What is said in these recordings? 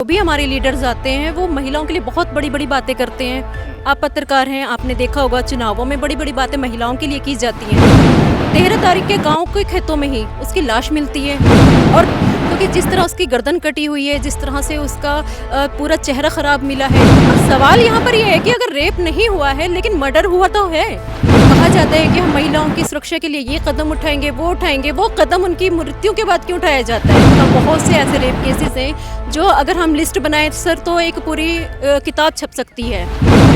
जो भी हमारे लीडर्स आते हैं वो महिलाओं के लिए बहुत बड़ी बड़ी बातें करते हैं। आप पत्रकार हैं, आपने देखा होगा चुनावों में बड़ी बड़ी बातें महिलाओं के लिए की जाती हैं। 13 तारीख के गांव के खेतों में ही उसकी लाश मिलती है, और क्योंकि जिस तरह उसकी गर्दन कटी हुई है, जिस तरह से उसका पूरा चेहरा खराब मिला है। और सवाल यहाँ पर यह है कि अगर रेप नहीं हुआ है लेकिन मर्डर हुआ तो है, कहा जाता है कि हम महिलाओं की सुरक्षा के लिए ये कदम उठाएंगे, वो कदम उनकी मृत्यु के बाद क्यों उठाया जाता है। तो बहुत से ऐसे रेप केसेस हैं जो अगर हम लिस्ट बनाए सर तो एक पूरी किताब छप सकती है।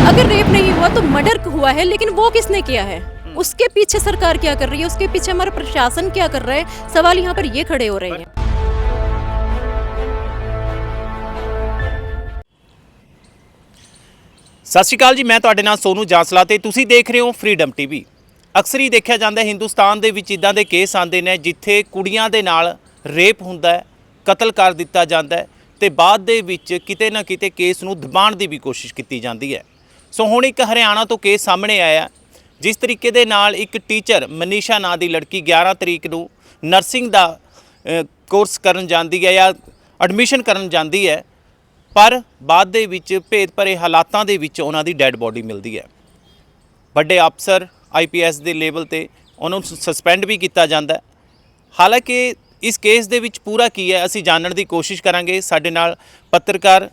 अगर रेप नहीं हुआ तो मर्डर हुआ है, लेकिन वो किसने किया है, उसके पीछे सरकार क्या कर रही है, उसके पीछे हमारा प्रशासन क्या कर रहा है। सवाल यहाँ पर ये खड़े हो रहे हैं। ਸਤਿ ਸ਼੍ਰੀ ਅਕਾਲ ਜੀ, ਮੈਂ ਤੁਹਾਡੇ ਨਾਲ ਸੋਨੂ ਜਾਂਸਲਾ ਤੇ ਤੁਸੀਂ ਦੇਖ ਰਹੇ ਹੋ ਫਰੀडम ਟੀਵੀ। ਅਕਸਰ ਹੀ ਦੇਖਿਆ ਜਾਂਦਾ ਹਿੰਦੁਸਤਾਨ ਦੇ ਵਿੱਚ ਇਦਾਂ ਦੇ ਕੇਸ ਆਉਂਦੇ ਨੇ ਜਿੱਥੇ ਕੁੜੀਆਂ ਦੇ ਨਾਲ ਰੇਪ ਹੁੰਦਾ ਹੈ, ਕਤਲ ਕਰ ਦਿੱਤਾ ਜਾਂਦਾ ਹੈ ਤੇ ਬਾਅਦ ਦੇ ਵਿੱਚ ਕਿਤੇ ਨਾ ਕਿਤੇ ਕੇਸ ਨੂੰ ਦਬਾਉਣ ਦੀ ਵੀ ਕੋਸ਼ਿਸ਼ ਕੀਤੀ ਜਾਂਦੀ ਹੈ। ਸੋ ਹੁਣ ਇੱਕ ਹਰਿਆਣਾ ਤੋਂ ਕੇਸ ਸਾਹਮਣੇ ਆਇਆ, ਜਿਸ ਤਰੀਕੇ ਦੇ ਨਾਲ ਇੱਕ ਟੀਚਰ ਮਨੀਸ਼ਾ ਨਾਂ ਦੀ ਲੜਕੀ 11 ਤਰੀਕ ਨੂੰ ਨਰਸਿੰਗ ਦਾ ਕੋਰਸ ਕਰਨ ਜਾਂਦੀ ਹੈ ਜਾਂ ਐਡਮਿਸ਼ਨ ਕਰਨ ਜਾਂਦੀ ਹੈ, ਪਰ ਬਾਅਦ ਦੇ ਵਿੱਚ ਭੇਦ ਭਰੇ ਹਾਲਾਤਾਂ ਦੇ ਵਿੱਚ ਉਹਨਾਂ ਦੀ ਡੈੱਡ ਬੋਡੀ ਮਿਲਦੀ ਹੈ। ਵੱਡੇ ਅਫਸਰ IPS ਦੇ ਲੈਵਲ ਤੇ ਉਹਨਾਂ ਨੂੰ ਸਸਪੈਂਡ ਵੀ ਕੀਤਾ ਜਾਂਦਾ ਹੈ। ਹਾਲਾਂਕਿ ਇਸ ਕੇਸ ਦੇ ਵਿੱਚ ਪੂਰਾ ਕੀ ਹੈ ਅਸੀਂ ਜਾਣਨ ਦੀ ਕੋਸ਼ਿਸ਼ ਕਰਾਂਗੇ। ਸਾਡੇ ਨਾਲ ਪੱਤਰਕਾਰ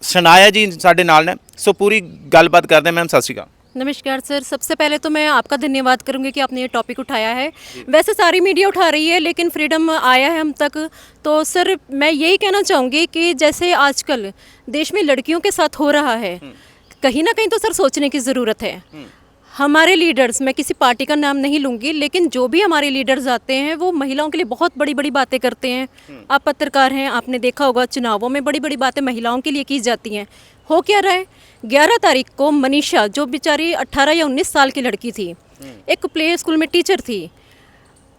ਸ਼ਨਾਇਆ ਜੀ ਸਾਡੇ ਨਾਲ ਨੇ, ਸੋ ਪੂਰੀ ਗੱਲਬਾਤ ਕਰਦੇ। ਮੈਮ ਸਤਿ ਸ਼੍ਰੀ ਅਕਾਲ। नमस्कार सर, सबसे पहले तो मैं आपका धन्यवाद करूंगी कि आपने ये टॉपिक उठाया है। वैसे सारी मीडिया उठा रही है लेकिन फ्रीडम आया है हम तक, तो सर मैं यही कहना चाहूँगी कि जैसे आजकल देश में लड़कियों के साथ हो रहा है, कहीं ना कहीं तो सर सोचने की ज़रूरत है। हमारे लीडर्स, मैं किसी पार्टी का नाम नहीं लूँगी, लेकिन जो भी हमारे लीडर्स आते हैं वो महिलाओं के लिए बहुत बड़ी बड़ी बातें करते हैं। आप पत्रकार हैं, आपने देखा होगा चुनावों में बड़ी बड़ी बातें महिलाओं के लिए की जाती हैं। हो क्या रहा है, 11 तारीख को मनीषा, जो बेचारी 18 या 19 साल की लड़की थी, एक प्ले स्कूल में टीचर थी,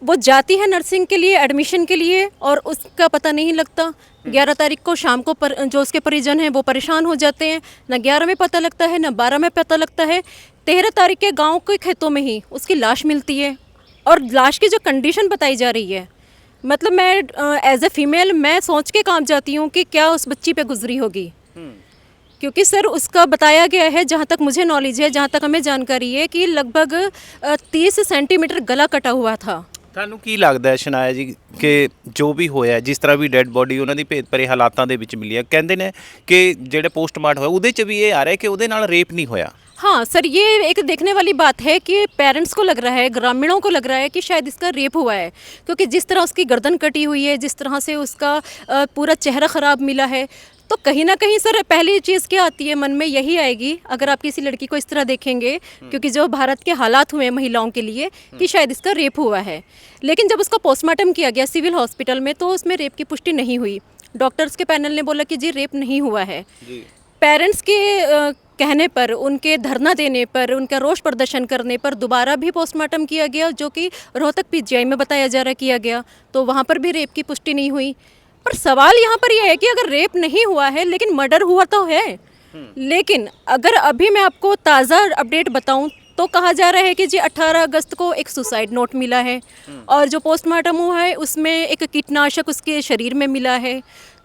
वो जाती है नर्सिंग के लिए एडमिशन के लिए और उसका पता नहीं लगता। 11 तारीख को शाम को जो उसके परिजन हैं वो परेशान हो जाते हैं, ना 11 में पता लगता है ना 12 में पता लगता है। 13 तारीख के गांव के खेतों में ही उसकी लाश मिलती है, और लाश की जो कंडीशन बताई जा रही है, मतलब मैं एज ए फीमेल मैं सोच के काम जाती हूँ कि क्या उस बच्ची पे गुजरी होगी। क्योंकि सर उसका बताया गया है, जहाँ तक मुझे नॉलेज है, जहाँ तक हमें जानकारी है, कि लगभग 30 सेंटीमीटर गला कटा हुआ था। ਤੁਹਾਨੂੰ ਕੀ ਲੱਗਦਾ ਹੈ ਸ਼ਨਾਇਆ ਜੀ ਕਿ ਜੋ ਵੀ ਹੋਇਆ, ਜਿਸ ਤਰ੍ਹਾਂ ਵੀ ਡੈੱਡ ਬੋਡੀ ਉਹਨਾਂ ਦੀ ਭੇਦ ਭਰੇ ਹਾਲਾਤਾਂ ਦੇ ਵਿੱਚ ਮਿਲੀ ਹੈ, ਕਹਿੰਦੇ ਨੇ ਕਿ ਜਿਹੜੇ ਪੋਸਟਮਾਰਟਮ ਹੋਇਆ ਉਹਦੇ 'ਚ ਵੀ ਇਹ ਆ ਰਿਹਾ ਕਿ ਉਹਦੇ ਨਾਲ ਰੇਪ ਨਹੀਂ ਹੋਇਆ। हाँ सर, ये एक देखने वाली बात है कि पेरेंट्स को लग रहा है, ग्रामीणों को लग रहा है कि शायद इसका रेप हुआ है, क्योंकि जिस तरह उसकी गर्दन कटी हुई है, जिस तरह से उसका पूरा चेहरा ख़राब मिला है, तो कहीं ना कहीं सर पहली चीज़ क्या आती है मन में, यही आएगी अगर आप किसी लड़की को इस तरह देखेंगे, क्योंकि जो भारत के हालात हुए हैं महिलाओं के लिए, कि शायद इसका रेप हुआ है। लेकिन जब उसका पोस्टमार्टम किया गया सिविल हॉस्पिटल में तो उसमें रेप की पुष्टि नहीं हुई। डॉक्टर्स के पैनल ने बोला कि जी रेप नहीं हुआ है। पेरेंट्स के कहने पर, उनके धरना देने पर, उनका रोष प्रदर्शन करने पर दोबारा भी पोस्टमार्टम किया गया, जो कि रोहतक PGI में बताया जा रहा किया गया, तो वहाँ पर भी रेप की पुष्टि नहीं हुई। पर सवाल यहाँ पर यह है कि अगर रेप नहीं हुआ है लेकिन मर्डर हुआ तो है। लेकिन अगर अभी मैं आपको ताज़ा अपडेट बताऊँ तो कहा जा रहा है कि जी 18 अगस्त को एक सुसाइड नोट मिला है, और जो पोस्टमार्टम हुआ है उसमें एक कीटनाशक उसके शरीर में मिला है।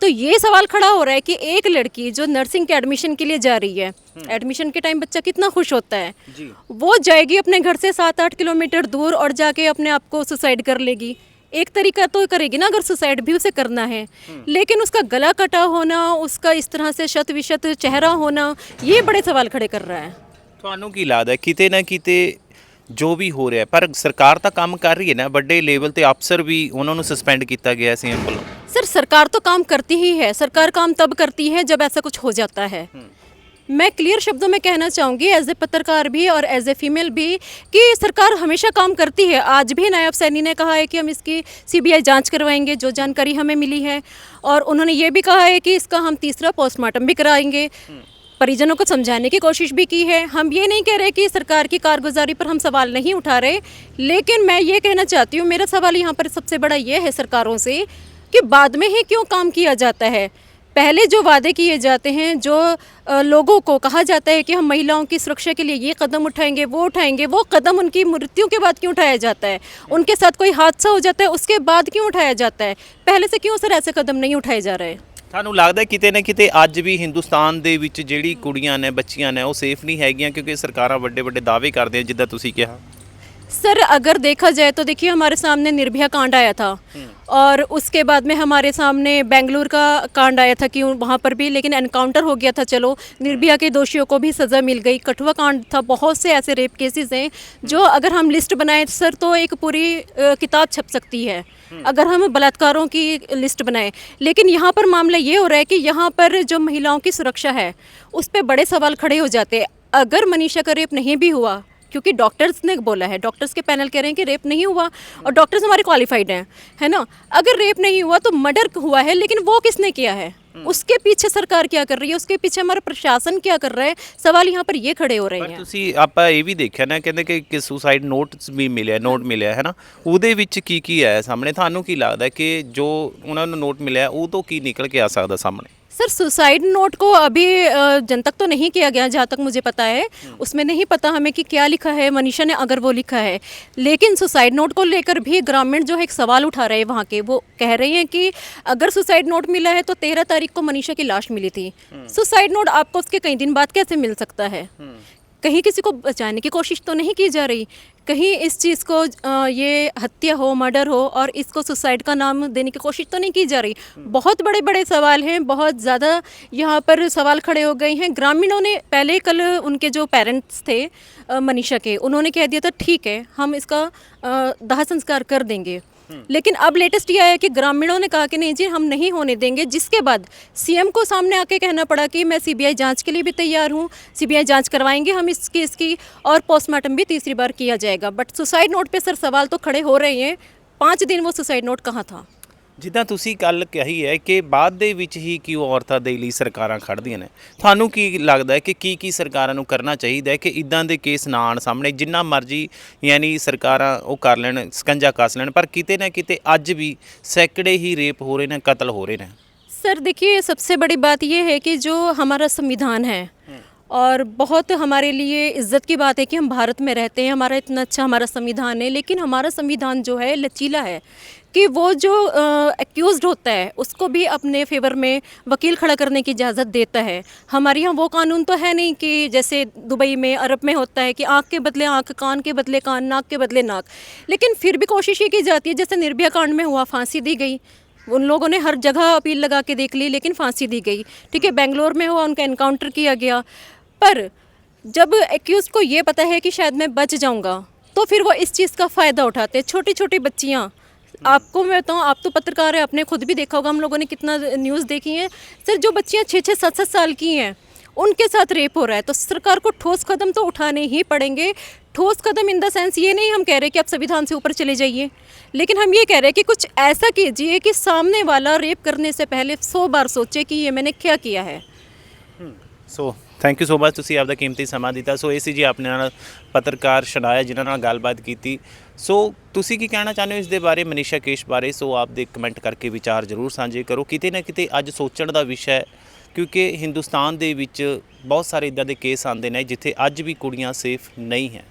तो ये सवाल खड़ा हो रहा है कि एक लड़की जो नर्सिंग के एडमिशन के लिए जा रही है, एडमिशन के टाइम बच्चा कितना खुश होता है, वो जाएगी अपने घर से 7-8 किलोमीटर दूर और जाके अपने आप को सुसाइड कर लेगी। एक तरीका तो करेगी ना अगर सुसाइड भी उसे करना है, लेकिन उसका गला कटा होना, उसका इस तरह से शत विशत चेहरा होना, ये बड़े सवाल खड़े कर रहा है। ਤੁਹਾਨੂੰ ਕੀ ਲੱਗਦਾ ਕਿਤੇ ਨਾ ਕਿਤੇ ਜੋ ਵੀ ਹੋ ਰਿਹਾ, ਪਰ ਸਰਕਾਰ ਤਾਂ ਕੰਮ ਕਰ ਰਹੀ ਹੈ ਨਾ, ਵੱਡੇ ਲੈਵਲ ਤੇ ਅਫਸਰ ਵੀ ਉਹਨਾਂ ਨੂੰ ਸਸਪੈਂਡ ਕੀਤਾ ਗਿਆ ਸੀ ਵੱਲੋਂ। सर सरकार तो काम करती ही है, सरकार काम तब करती है जब ऐसा कुछ हो जाता है। मैं क्लियर शब्दों में कहना चाहूँगी एज ए पत्रकार भी और एज ए फीमेल भी, कि सरकार हमेशा काम करती है। आज भी नायब सैनी ने कहा है कि हम इसकी CBI जांच करवाएंगे, जो जानकारी हमें मिली है, और उन्होंने ये भी कहा है कि इसका हम तीसरा पोस्टमार्टम भी कराएंगे। परिजनों को समझाने की कोशिश भी की है। हम ये नहीं कह रहे कि सरकार की कारगुजारी पर हम सवाल नहीं उठा रहे, लेकिन मैं ये कहना चाहती हूँ, मेरा सवाल यहाँ पर सबसे बड़ा ये है सरकारों से कि बाद में ही क्यों काम किया जाता है। पहले जो वादे किए जाते हैं, जो लोगों को कहा जाता है कि हम महिलाओं की सुरक्षा के लिए ये कदम उठाएंगे, वो कदम उनकी मृत्यु के बाद क्यों उठाया जाता है। उनके साथ कोई हादसा हो जाता है उसके बाद क्यों उठाया जाता है, पहले से क्यों सर ऐसे कदम नहीं उठाए जा रहे। ਤੁਹਾਨੂੰ ਲੱਗਦਾ ਕਿਤੇ ਨਾ ਕਿਤੇ ਅੱਜ ਵੀ ਹਿੰਦੁਸਤਾਨ ਦੇ ਵਿੱਚ ਜਿਹੜੀ ਕੁੜੀਆਂ ਨੇ ਬੱਚੀਆਂ ਨੇ ਉਹ ਸੇਫ ਨਹੀਂ ਹੈਗੀਆਂ ਕਿਉਂਕਿ ਸਰਕਾਰਾਂ ਵੱਡੇ ਵੱਡੇ ਦਾਅਵੇ ਕਰਦੀਆਂ ਜਿੱਦਾਂ ਤੁਸੀਂ ਕਿਹਾ। सर अगर देखा जाए तो देखिए हमारे सामने निर्भया कांड आया था और उसके बाद में हमारे सामने बेंगलुरु का कांड आया था कि वहाँ पर भी लेकिन एनकाउंटर हो गया था। चलो निर्भया के दोषियों को भी सज़ा मिल गई। कठुआ कांड था। बहुत से ऐसे रेप केसेस हैं जो अगर हम लिस्ट बनाएं सर तो एक पूरी किताब छप सकती है अगर हम बलात्कारों की लिस्ट बनाएं। लेकिन यहाँ पर मामला ये हो रहा है कि यहाँ पर जो महिलाओं की सुरक्षा है उस पर बड़े सवाल खड़े हो जाते हैं। अगर मनीषा का रेप नहीं भी हुआ क्योंकि डॉक्टर्स ने बोला है, डॉक्टर्स के पैनल कह रहे हैं कि रेप नहीं हुआ और डॉक्टर्स हमारे क्वालिफाइड हैं, है ना। अगर रेप नहीं हुआ तो मर्डर हुआ है, लेकिन वो किसने किया है, उसके पीछे सरकार क्या कर रही है, उसके पीछे हमारा प्रशासन क्या कर रहा है। सवाल यहाँ पर ये खड़े हो रहे ਪਰ हैं। ਤੁਸੀਂ ਆਪਾਂ ਇਹ ਵੀ ਦੇਖਿਆ ਨਾ ਕਹਿੰਦੇ ਕਿ ਸੁਸਾਈਡ ਨੋਟਸ ਵੀ ਮਿਲਿਆ ਨੋਟ ਮਿਲਿਆ ਹੈ ਨਾ ਉਹਦੇ ਵਿੱਚ ਕੀ ਆਇਆ ਸਾਹਮਣੇ ਤੁਹਾਨੂੰ ਕੀ ਲੱਗਦਾ ਕਿ ਜੋ ਉਹਨਾਂ ਨੂੰ ਨੋਟ ਮਿਲਿਆ ਉਹ ਤੋਂ ਕੀ ਨਿਕਲ ਕੇ ਆ ਸਕਦਾ ਸਾਹਮਣੇ। सर सुसाइड नोट को अभी जनतक तो नहीं किया गया जहाँ तक मुझे पता है। उसमें नहीं पता हमें कि क्या लिखा है मनीषा ने अगर वो लिखा है। लेकिन सुसाइड नोट को लेकर भी ग्रामीण जो है एक सवाल उठा रहे हैं वहाँ के। वो कह रहे हैं कि अगर सुसाइड नोट मिला है तो 13 तारीख को मनीषा की लाश मिली थी। सुसाइड नोट आपको उसके कई दिन बाद कैसे मिल सकता है। कहीं किसी को बचाने की कोशिश तो नहीं की जा रही। कहीं इस चीज़ को ये हत्या हो मर्डर हो और इसको सुसाइड का नाम देने की कोशिश तो नहीं की जा रही। बहुत बड़े बड़े सवाल हैं। बहुत ज़्यादा यहाँ पर सवाल खड़े हो गए हैं। ग्रामीणों ने पहले कल उनके जो पेरेंट्स थे मनीषा के उन्होंने कह दिया था ठीक है हम इसका दाह संस्कार कर देंगे। लेकिन अब लेटेस्ट ये आया कि ग्रामीणों ने कहा कि नहीं जी हम नहीं होने देंगे। जिसके बाद सीएम को सामने आके कहना पड़ा कि मैं सीबीआई जांच के लिए भी तैयार हूँ, सीबीआई जांच करवाएंगे हम इस केस की और पोस्टमार्टम भी तीसरी बार किया जाएगा। बट सुसाइड नोट पे सर सवाल तो खड़े हो रहे हैं। 5 दिन वो सुसाइड नोट कहाँ था। ਜਿੱਦਾਂ ਤੁਸੀਂ ਕੱਲ ਕਹੀ ਹੈ ਕਿ ਬਾਅਦ ਦੇ ਵਿੱਚ ਹੀ ਕਿ ਉਹ ਔਰਤਾਂ ਦੇ ਲਈ ਸਰਕਾਰਾਂ ਖੜ੍ਹਦੀਆਂ ਨੇ ਤੁਹਾਨੂੰ ਕੀ ਲੱਗਦਾ ਹੈ ਕਿ ਕੀ ਸਰਕਾਰਾਂ ਨੂੰ ਕਰਨਾ ਚਾਹੀਦਾ ਹੈ ਕਿ ਇਦਾਂ ਦੇ ਕੇਸ ਨਾ ਆਉਣ ਸਾਹਮਣੇ ਜਿੰਨਾ ਮਰਜ਼ੀ ਯਾਨੀ ਸਰਕਾਰਾਂ ਉਹ ਕਰ ਲੈਣ ਸਕੰਜਾ ਕੱਸ ਲੈਣ ਪਰ ਕਿਤੇ ਨਾ ਕਿਤੇ ਅੱਜ ਵੀ ਸੈਂਕੜੇ ਹੀ ਰੇਪ ਹੋ ਰਹੇ ਨੇ ਕਤਲ ਹੋ ਰਹੇ ਨੇ। सर देखिए सबसे बड़ी बात ये है कि जो हमारा संविधान है और बहुत हमारे लिए इज़्ज़त की बात है कि हम भारत में रहते हैं। हमारा इतना अच्छा हमारा संविधान है। लेकिन हमारा संविधान जो है लचीला है कि वो जो एक्यूज़्ड होता है उसको भी अपने फेवर में वकील खड़ा करने की इजाज़त देता है। हमारे यहाँ वो कानून तो है नहीं कि जैसे दुबई में अरब में होता है कि आँख के बदले आँख, कान के बदले कान, नाक के बदले नाक। लेकिन फिर भी कोशिश ये की जाती है जैसे निर्भया कांड में हुआ फांसी दी गई। उन लोगों ने हर जगह अपील लगा के देख ली लेकिन फांसी दी गई। ठीक है बेंगलोर में हुआ उनका एनकाउंटर किया गया। पर जब एक्यूज़ को ये पता है कि शायद मैं बच जाऊंगा तो फिर वो इस चीज़ का फ़ायदा उठाते हैं। छोटी छोटी बच्चियाँ आपको मैं बताऊँ आप तो पत्रकार है आपने खुद भी देखा होगा हम लोगों ने कितना न्यूज़ देखी है सर। जो बच्चियाँ 6-6 7-7 साल की हैं उनके साथ रेप हो रहा है तो सरकार को ठोस कदम तो उठाने ही पड़ेंगे। ठोस कदम इन द सेंस ये नहीं हम कह रहे कि आप संविधान से ऊपर चले जाइए लेकिन हम ये कह रहे हैं कि कुछ ऐसा कीजिए कि सामने वाला रेप करने से पहले 100 बार सोचे कि ये मैंने क्या किया है। So thank you so much ਤੁਸੀਂ ਆਪਦਾ ਕੀਮਤੀ ਸਮਾਂ ਦਿੱਤਾ। ਸੋ ਇਹ ਸੀ ਜੀ ਆਪਣੇ ਨਾਲ ਪੱਤਰਕਾਰ ਸ਼ਨਾਇਆ ਜਿਨ੍ਹਾਂ ਨਾਲ ਗੱਲਬਾਤ ਕੀਤੀ। ਸੋ ਤੁਸੀਂ ਕੀ ਕਹਿਣਾ ਚਾਹੁੰਦੇ ਹੋ ਇਸ ਦੇ ਬਾਰੇ ਮਨੀਸ਼ਾ ਕੇਸ ਬਾਰੇ। ਸੋ ਆਪਦੇ ਕਮੈਂਟ ਕਰਕੇ ਵਿਚਾਰ ਜ਼ਰੂਰ ਸਾਂਝੇ ਕਰੋ। ਕਿਤੇ ਨਾ ਕਿਤੇ ਅੱਜ ਸੋਚਣ ਦਾ ਵਿਸ਼ਾ ਹੈ ਕਿਉਂਕਿ ਹਿੰਦੁਸਤਾਨ ਦੇ ਵਿੱਚ ਬਹੁਤ ਸਾਰੇ ਇੱਦਾਂ ਦੇ ਕੇਸ ਆਉਂਦੇ ਨੇ ਜਿੱਥੇ ਅੱਜ ਵੀ ਕੁੜੀਆਂ ਸੇਫ ਨਹੀਂ ਹੈ।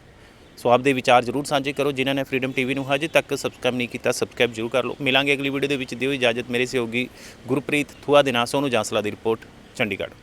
ਸੋ ਆਪਦੇ ਵਿਚਾਰ ਜ਼ਰੂਰ ਸਾਂਝੇ ਕਰੋ। ਜਿਨ੍ਹਾਂ ਨੇ ਫਰੀडम TV ਨੂੰ ਹਜੇ ਤੱਕ ਸਬਸਕ੍ਰਾਈਬ ਨਹੀਂ ਕੀਤਾ ਸਬਸਕ੍ਰਾਈਬ ਜ਼ਰੂਰ ਕਰ ਲਓ। ਮਿਲਾਂਗੇ ਅਗਲੀ ਵੀਡੀਓ ਦੇ ਵਿੱਚ। ਦਿਓ ਇਜਾਜ਼ਤ। ਮੇਰੇ ਸਹਿਯੋਗੀ ਗੁਰਪ੍ਰੀਤ ਥੂਆ ਦੇ ਨਾਲ ਸੋਨੂੰ ਜਾਂਸਲਾ ਦੀ ਰਿਪੋਰਟ ਚੰਡੀਗੜ੍ਹ।